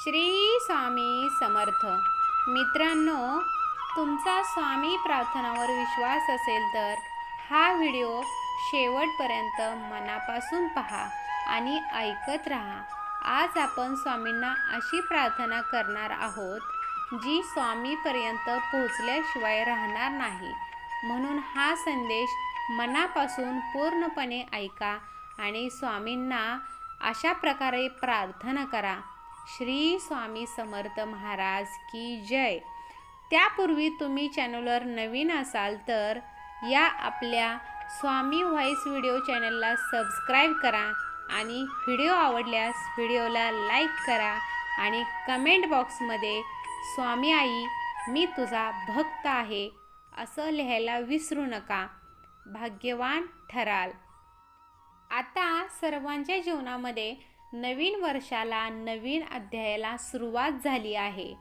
श्री स्वामी समर्थ. मित्रांनो, तुमचा स्वामी प्रार्थनावर विश्वास असेल तर हा व्हिडिओ शेवटपर्यंत मनापासून पहा आणि ऐकत राहा. आज आपण स्वामींना अशी प्रार्थना करणार आहोत जी स्वामीपर्यंत पोहोचल्याशिवाय राहणार नाही. म्हणून हा संदेश मनापासून पूर्णपणे ऐका आणि स्वामींना अशा प्रकारे प्रार्थना करा. श्री स्वामी समर्थ महाराज की जय. त्यापूर्वी तुम्ही चॅनलवर नवीन असाल तर या आपल्या स्वामी व्हॉइस व्हिडिओ चॅनलला सबस्क्राईब करा आणि व्हिडिओ आवडल्यास व्हिडिओला लाईक करा आणि कमेंट बॉक्समध्ये स्वामी आई मी तुझा भक्त आहे असं लिहायला विसरू नका. भाग्यवान ठराल. आता सर्वांच्या जीवनामध्ये नवीन वर्षाला, नवीन अध्यायाला सुरुवात झाली आहे.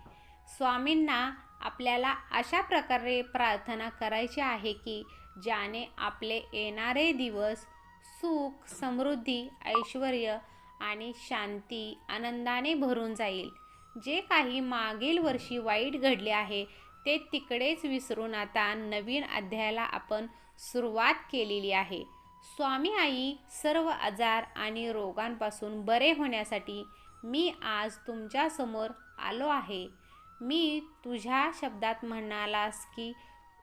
स्वामींना आपल्याला अशा प्रकारे प्रार्थना करायची आहे की ज्याने आपले येणारे दिवस सुख, समृद्धी, ऐश्वर्य आणि शांती, आनंदाने भरून जाईल. जे काही मागील वर्षी वाईट घडले आहे ते तिकडेच विसरून आता नवीन अध्यायाला आपण सुरुवात केलेली आहे. स्वामी आई सर्व आजार आणि रोगांपासून बरे होण्यासाठी मी आज तुमच्यासमोर आलो आहे. मी तुझ्या शब्दात म्हणालास की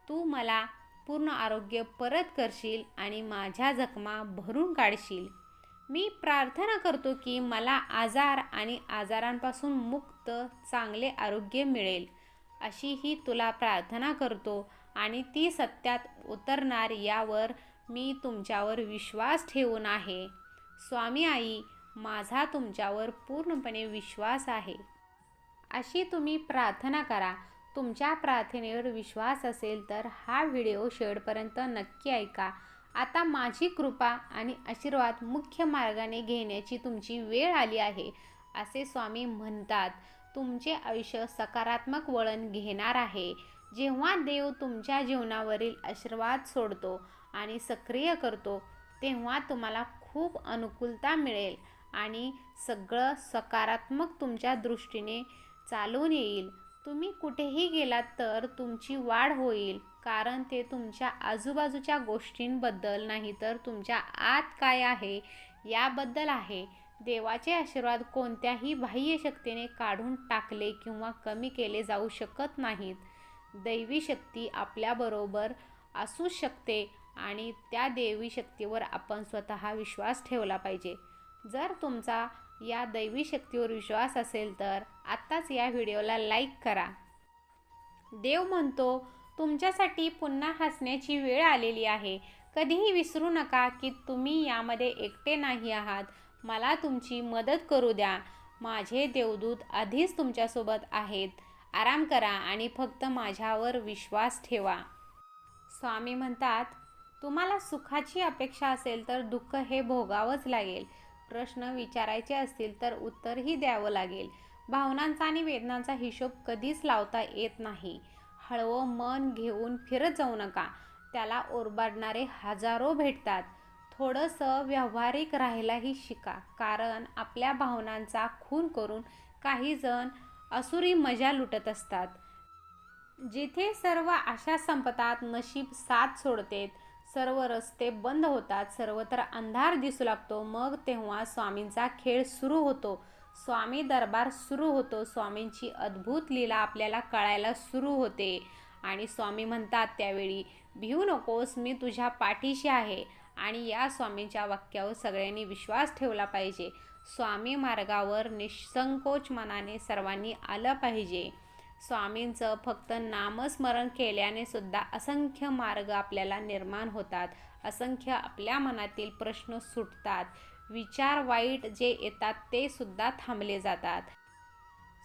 तू मला पूर्ण आरोग्य परत करशील आणि माझ्या जखमा भरून काढशील. मी प्रार्थना करतो की मला आजार आणि आजारांपासून मुक्त चांगले आरोग्य मिळेल. अशी ही तुला प्रार्थना करतो आणि ती सत्यात उतरणार यावर मी तुमच्यावर विश्वास ठेवून आहे. स्वामी आई, माझा तुमच्यावर पूर्णपणे विश्वास आहे. अशी तुम्ही प्रार्थना करा. तुमच्या प्रार्थनेवर विश्वास असेल तर हा व्हिडिओ शेवटपर्यंत नक्की ऐका. आता माझी कृपा आणि आशीर्वाद मुख्य मार्गाने घेण्याची तुमची वेळ आली आहे असे स्वामी म्हणतात. तुमचे आयुष्य सकारात्मक वळण घेणार आहे. जेव्हा देव तुमच्या जीवनावरील आशीर्वाद सोडतो आणि सक्रिय करतो तेव्हा तुम्हाला खूप अनुकूलता मिळेल आणि सगळं सकारात्मक तुमच्या दृष्टीने चालून येईल. तुम्ही कुठेही गेलात तर तुमची वाढ होईल, कारण ते तुमच्या आजूबाजूच्या गोष्टींबद्दल नाही तर तुमच्या आत काय आहे याबद्दल आहे. देवाचे आशीर्वाद कोणत्याही बाह्य शक्तीने काढून टाकले किंवा कमी केले जाऊ शकत नाहीत. दैवी शक्ती आपल्याबरोबर असू शकते आणि त्या देवी शक्तीवर आपण स्वतः विश्वास ठेवला पाहिजे. जर तुमचा या दैवी शक्तीवर विश्वास असेल तर आत्ताच या व्हिडिओला लाईक करा. देव म्हणतो तुमच्यासाठी पुन्हा हसण्याची वेळ आलेली आहे. कधीही विसरू नका की तुम्ही यामध्ये एकटे नाही आहात. मला तुमची मदत करू द्या. माझे देवदूत आधीच तुमच्यासोबत आहेत. आराम करा आणि फक्त माझ्यावर विश्वास ठेवा. स्वामी म्हणतात, तुम्हाला सुखाची अपेक्षा असेल तर दुःख हे भोगावंच लागेल. प्रश्न विचारायचे असतील तर उत्तरही द्यावं लागेल. भावनांचा आणि वेदनांचा हिशोब कधीच लावता येत नाही. हळवं मन घेऊन फिरत जाऊ नका. त्याला ओरबाडणारे हजारो भेटतात. थोडंसं व्यावहारिक राहायलाही शिका, कारण आपल्या भावनांचा खून करून काही जण असुरी मजा लुटत असतात. जिथे सर्व आशा संपतात, नशीब साथ सोडते, सर्व रस्ते बंद होतात, सर्वत्र अंधार दिसू लागतो, मग तेव्हा स्वामींचा खेळ सुरू होतो. स्वामी दरबार सुरू होतो. स्वामींची अद्भुत लीला आपल्याला कळायला सुरू होते आणि स्वामी म्हणतात त्यावेळी, भिवू नकोस, मी तुझ्या पाठीशी आहे. आणि या स्वामींच्या वाक्यावर सगळ्यांनी विश्वास ठेवला पाहिजे. स्वामी मार्गावर निसंकोच मनाने सर्वांनी आलं पाहिजे. स्वामींचं फक्त नामस्मरण केल्याने सुद्धा असंख्य मार्ग आपल्याला निर्माण होतात. असंख्य आपल्या मनातील प्रश्न सुटतात. विचार वाईट जे येतात ते सुद्धा थांबले जातात.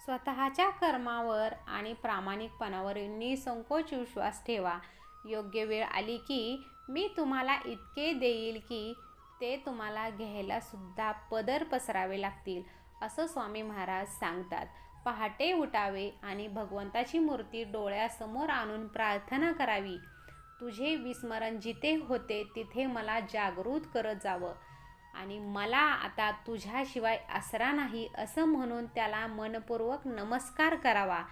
स्वतःच्या कर्मावर आणि प्रामाणिकपणावर निसंकोच विश्वास ठेवा. योग्य वेळ आली की मी तुम्हाला इतके देईल की ते तुम्हाला घ्यायला सुद्धा पदर पसरावे लागतील असं स्वामी महाराज सांगतात. पहाटे उठावे आणि भगवंताची मूर्ती डोळ्यासमोर आणून प्रार्थना करावी. तुझे विस्मरण जिथे होते तिथे मला जागृत करत जावं आणि मला आता तुझ्याशिवाय आसरा नाही असं म्हणून त्याला मनपूर्वक नमस्कार करावा.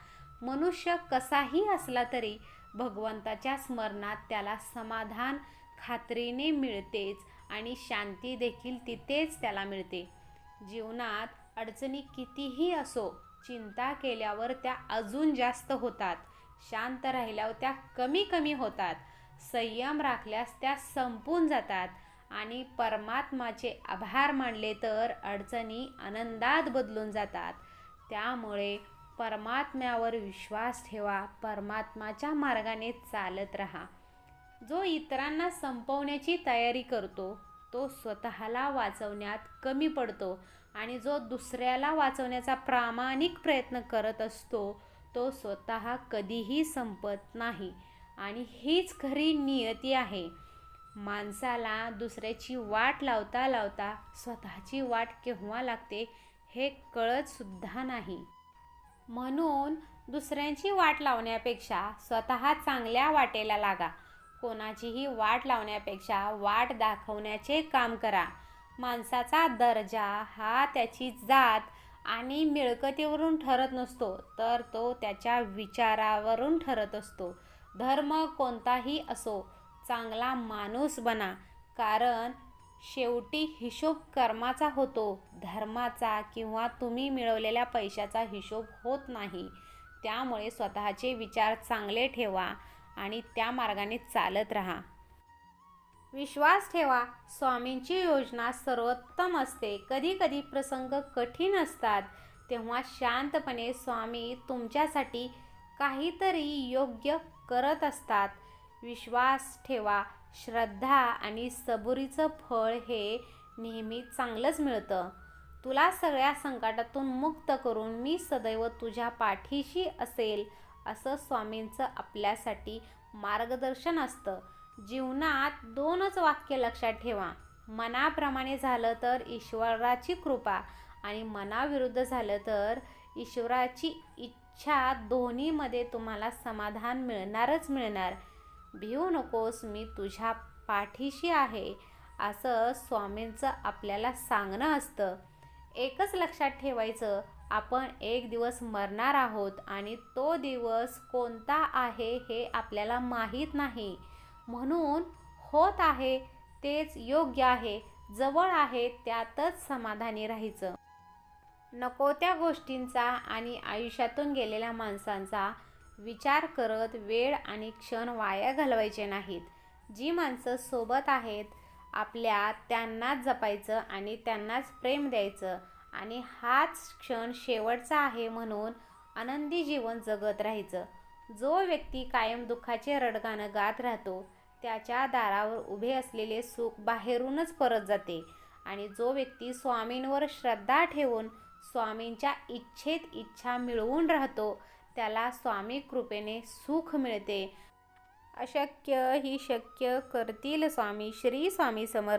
मनुष्य कसाही असला तरी भगवंताच्या स्मरणात त्याला समाधान खात्रीने मिळतेच आणि शांती देखील तिथेच त्याला मिळते. जीवनात अडचणी कितीही असो, चिंता केल्यावर त्या अजून जास्त होतात, शांत राहिल्यावर त्या कमी कमी होतात, संयम राखल्यास त्या संपून जातात आणि परमात्माचे आभार मानले तर अडचणी आनंदात बदलून जातात. त्यामुळे परमात्म्यावर विश्वास ठेवा, परमात्माच्या मार्गाने चालत राहा. जो इतरांना संपवण्याची तयारी करतो तो स्वतःला वाचवण्यात कमी पडतो आणि जो दुसऱ्याला वाचवण्याचा प्रामाणिक प्रयत्न करत असतो तो स्वतः कधीही संपत नाही. आणि हीच खरी नियती आहे. माणसाला दुसऱ्याची वाट लावता लावता स्वतःची वाट केव्हा लागते हे कळत सुद्धा नाही. म्हणून दुसऱ्यांची वाट लावण्यापेक्षा स्वतः चांगल्या वाटेला लागा. कोणाचीही वाट लावण्यापेक्षा वाट दाखवण्याचे काम करा. माणसाचा दर्जा हा त्याची जात आणि मिळकतीवरून ठरत नसतो, तर तो त्याच्या विचारावरून ठरत असतो. धर्म कोणताही असो, चांगला माणूस बना, कारण शेवटी हिशोब कर्माचा होतो, धर्माचा किंवा तुम्ही मिळवलेल्या पैशाचा हिशोब होत नाही. त्यामुळे स्वतःचे विचार चांगले ठेवा आणि त्या मार्गाने चालत राहा. विश्वास ठेवा, स्वामींची योजना सर्वोत्तम असते. कधी कधी प्रसंग कठीण असतात, तेव्हा शांतपणे स्वामी तुमच्यासाठी काहीतरी योग्य करत असतात. विश्वास ठेवा, श्रद्धा आणि सबुरीचं फळ हे नेहमी चांगलंच मिळतं. तुला सगळ्या संकटातून मुक्त करून मी सदैव तुझ्या पाठीशी असेल असं स्वामींचं आपल्यासाठी मार्गदर्शन असतं. जीवनात 2च वाक्य लक्षात ठेवा. मनाप्रमाणे झालं तर ईश्वराची कृपा आणि मनाविरुद्ध झालं तर ईश्वराची इच्छा. दोन्हीमध्ये तुम्हाला समाधान मिळणारच मिळणार. भिवू नकोस, मी तुझ्या पाठीशी आहे असं स्वामींचं आपल्याला सांगणं असतं. एकच लक्षात ठेवायचं, आपण एक दिवस मरणार आहोत आणि तो दिवस कोणता आहे हे आपल्याला माहीत नाही. म्हणून होत आहे तेच योग्य आहे, जवळ आहे त्यातच समाधानी राहायचं. नको त्या गोष्टींचा आणि आयुष्यातून गेलेल्या माणसांचा विचार करत वेळ आणि क्षण वाया घालवायचे नाहीत. जी माणसं सोबत आहेत आपल्या त्यांनाच जपायचं आणि त्यांनाच प्रेम द्यायचं आणि हाच क्षण शेवटचा आहे म्हणून आनंदी जीवन जगत राहायचं. जो व्यक्ती कायम दुःखाचे रडगाणं गात राहतो त्याच्या दारावर उभे असलेले सुख बाहेरूनच परत जाते आणि जो व्यक्ती स्वामींवर श्रद्धा ठेवून स्वामींच्या इच्छेत इच्छा मिळवून राहतो त्याला स्वामी कृपेने सुख मिळते. अशक्य ही शक्य करतील स्वामी. श्री स्वामी समर्थ.